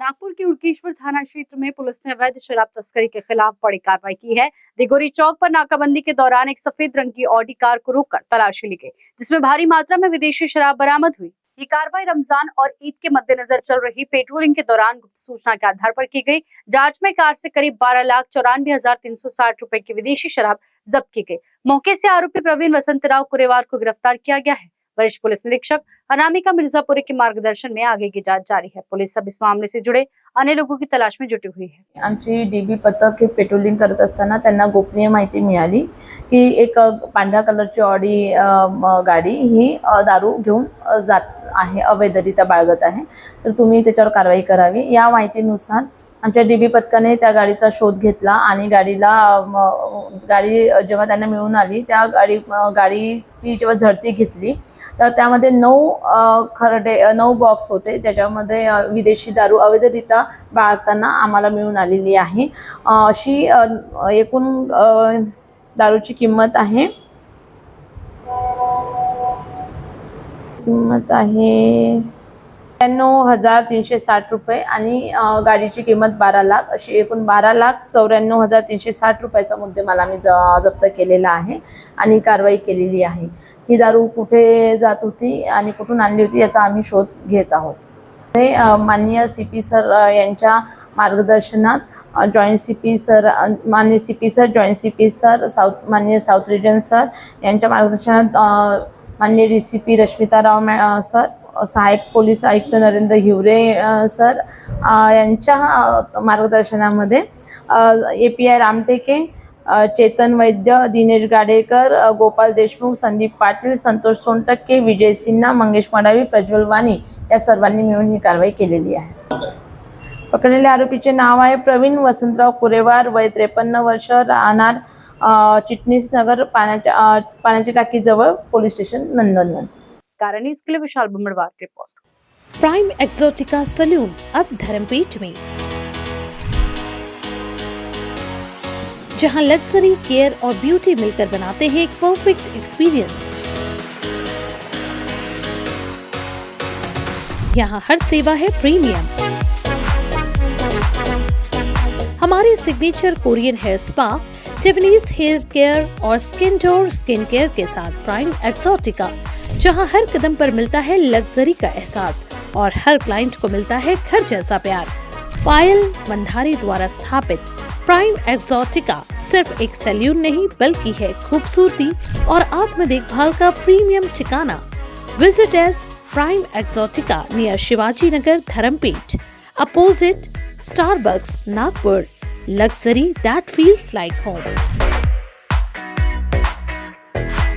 नागपुर के उड़केश्वर थाना क्षेत्र में पुलिस ने अवैध शराब तस्करी के खिलाफ बड़ी कार्रवाई की है। दिगोरी चौक पर नाकाबंदी के दौरान एक सफेद रंग की ऑडी कार को रोककर तलाशी ली गई, जिसमें भारी मात्रा में विदेशी शराब बरामद हुई। ये कार्रवाई रमजान और ईद के मद्देनजर चल रही पेट्रोलिंग के दौरान गुप्त सूचना के आधार पर की गई। जांच में कार से करीब 12,94,360 रुपए की विदेशी शराब जब्त की गई। मौके से आरोपी प्रवीण वसंतराव कुरेवार को गिरफ्तार किया गया है। वरिष्ठ पुलिस निरीक्षक अनामिका मिर्जापुरी के मार्गदर्शन में आगे की जांच जारी है। पुलिस अब इस मामले से जुड़े अन्य लोगों की तलाश में जुटी हुई है। आमची डीबी पथक हे पेट्रोलिंग करत असताना त्यांना गोपनीय माहिती मिळाली की एक पांढऱ्या कलरची ऑडी गाडी ही दारू घेऊन जात आहे, अवैधरित्या बाळगत आहे, तर तुम्ही त्याच्यावर कारवाई करावी। या माहितीनुसार आमच्या डीबी पथकाने त्या गाडीचा शोध घेतला आणि गाडी जेव्हा त्यांना मिळून आली त्या गाडीची जेव्हा झडती घेतली तर त्यामध्ये 9 बॉक्स होते, ज्याच्यामध्ये विदेशी दारू अवैधरित्या बाळगताना आम्हाला मिळून आलेली आहे। अशी एकूण दारूची किंमत आहे 93,360 रुपये आणि गाडीची किंमत 12 लाख, अशी एकूण 12,94,360 रुपयाचा मुद्देमाल आम्ही जप्त केलेला आहे आणि कारवाई केलेली आहे। ही दारू कुठे जात होती आणि कुठून आणली होती याचा आम्ही शोध घेत आहोत। माननीय सीपी सर यांच्या मार्गदर्शनात जॉईंट सीपी सर, माननीय CP sir, joint CP sir, माननीय साऊथ रिजन सर यांच्या मार्गदर्शनात माननीय डीसीपी रश्मिताराव सर, सहायक पोलीस आयुक्त नरेंद्र हिवरे सर यांच्या मार्गदर्शनामध्ये API रामटेके, चेतन वैद्य, दिनेश गाडेकर, गोपाल देशमुख, संदीप पाटील, संतोष सोनटक्के, विजय सिन्हा, मंगेश मडावी, प्रज्वल वाणी या सर्वांनी मिळून ही कारवाई केलेली आहे। पकडलेल्या आरोपीचे नाव आहे प्रवीण वसंतराव कुरेवार, वय 53 वर्ष, राहणार चिटणीस नगर, पाण्याची टाकी जवळ, पोलीस स्टेशन नंदनवन। कारण इसके लिए विशाल बुमड़वार की रिपोर्ट। प्राइम एक्सोटिका सैलून अब धर्मपेट में, जहां लग्जरी, केयर और ब्यूटी मिलकर बनाते हैं एक परफेक्ट एक्सपीरियंस। यहाँ हर सेवा है प्रीमियम। हमारे signature Korean hair spa, Tiffany's hair care और स्किन केयर के साथ प्राइम एक्सोटिका, जहां हर कदम पर मिलता है लग्जरी का एहसास और हर क्लाइंट को मिलता है घर जैसा प्यार। पायल मंधारी द्वारा स्थापित प्राइम एक्सोटिका सिर्फ एक सैलून नहीं बल्कि है खूबसूरती और आत्म देखभाल का प्रीमियम ठिकाना। Visit S prime Exotica near Shivaji Nagar, Dharampeth, opposite Starbucks, Nagpur. Luxury that feels like home।